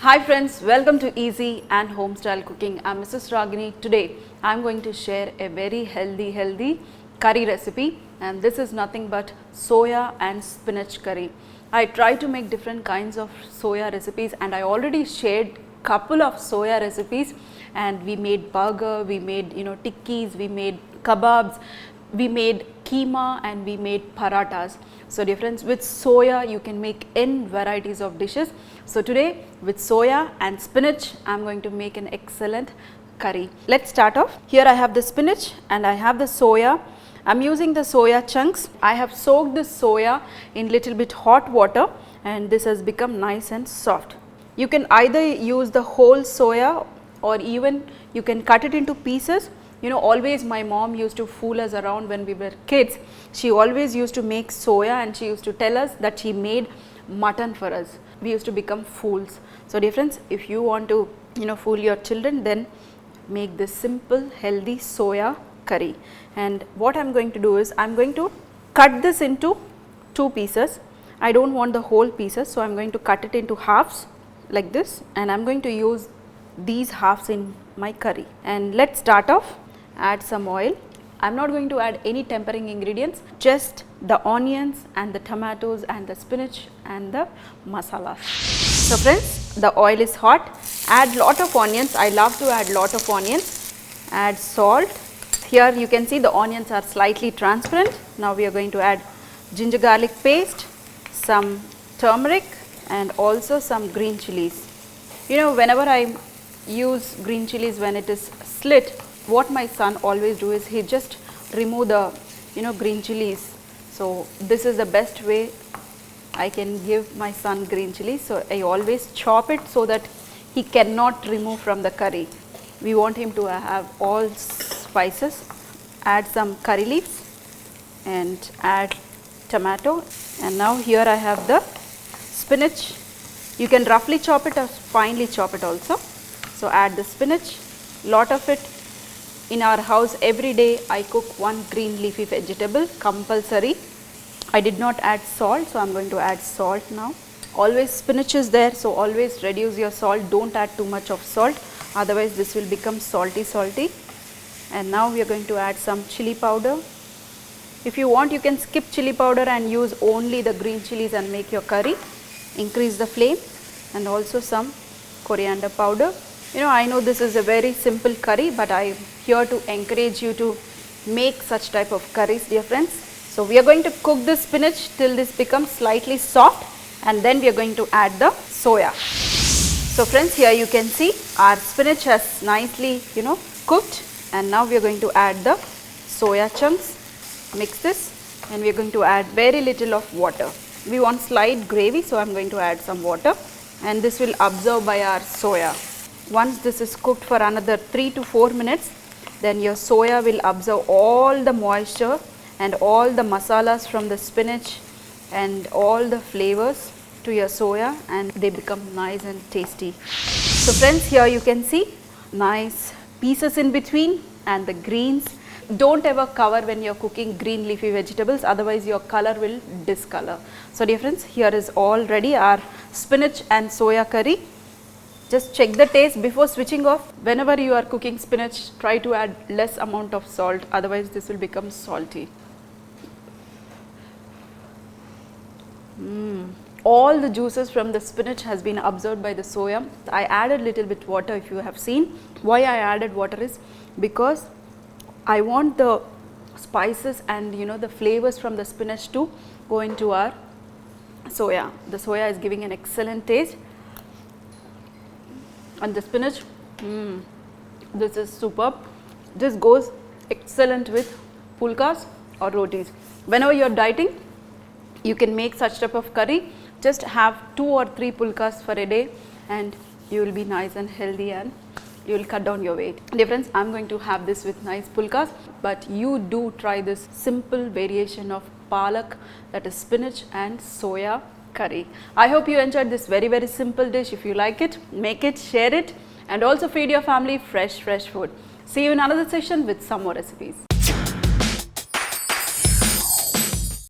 Hi friends, welcome to Easy and Home Style Cooking. I'm Mrs. Ragini. Today I'm going to share a very healthy curry recipe, and this is nothing but soya and spinach curry. I try to make different kinds of soya recipes, and I already shared couple of soya recipes, and we made burger, we made tikkis, we made kebabs, we made keema, and we made parathas. So dear friends, with soya you can make n varieties of dishes. So today with soya and spinach I am going to make an excellent curry. Let's start off. Here I have the spinach and I have the soya. I am using the soya chunks. I have soaked the soya in little bit hot water, and this has become nice and soft. You can either use the whole soya or even you can cut it into pieces. Always my mom used to fool us around when we were kids. She always used to make soya and she used to tell us that she made mutton for us. We used to become fools. So dear friends, if you want to fool your children, then make this simple healthy soya curry. And what I am going to do is I am going to cut this into two pieces. I don't want the whole pieces, so I am going to cut it into halves like this, and I am going to use these halves in my curry. And let's start off. Add some oil. I am not going to add any tempering ingredients, just the onions and the tomatoes and the spinach and the masalas. So friends, the oil is hot. Add lot of onions. I love to add lot of onions. Add salt. Here you can see the onions are slightly transparent. Now we are going to add ginger garlic paste, some turmeric, and also some green chillies. Whenever I use green chillies when it is slit, what my son always do is he just remove the green chillies. So this is the best way I can give my son green chillies. So I always chop it so that he cannot remove from the curry. We want him to have all spices. Add some curry leaves and add tomato, and now here I have the spinach. You can roughly chop it or finely chop it also. So add the spinach, lot of it. In our house every day I cook one green leafy vegetable compulsory. I did not add salt, so I am going to add salt now. Always spinach is there, so always reduce your salt. Don't add too much of salt, otherwise this will become salty. And now we are going to add some chili powder. If you want, you can skip chili powder and use only the green chilies and make your curry. Increase the flame. And also some coriander powder. I know this is a very simple curry, but I am here to encourage you to make such type of curries, dear friends. So we are going to cook this spinach till this becomes slightly soft, and then we are going to add the soya. So friends, here you can see our spinach has nicely cooked, and now we are going to add the soya chunks. Mix this, and we are going to add very little of water. We want slight gravy, so I am going to add some water, and this will absorb by our soya. Once this is cooked for another 3 to 4 minutes, then your soya will absorb all the moisture and all the masalas from the spinach and all the flavors to your soya, and they become nice and tasty. So friends, here you can see nice pieces in between and the greens. Don't ever cover when you are cooking green leafy vegetables, otherwise your color will discolor. So dear friends, here is all ready, our spinach and soya curry. Just check the taste before switching off. Whenever you are cooking spinach, try to add less amount of salt, otherwise this will become salty. All the juices from the spinach has been absorbed by the soya. I added little bit water, if you have seen. Why I added water is because I want the spices and the flavors from the spinach to go into our soya. The soya is giving an excellent taste. And the spinach, this is superb. This goes excellent with pulkas or rotis. Whenever you are dieting, you can make such type of curry. Just have 2 or 3 pulkas for a day, and you will be nice and healthy, and you will cut down your weight. Dear friends, I am going to have this with nice pulkas, but you do try this simple variation of palak, that is spinach and soya curry. I hope you enjoyed this very simple dish. If you like it, make it, share it, and also feed your family fresh food. See you in another session with some more recipes.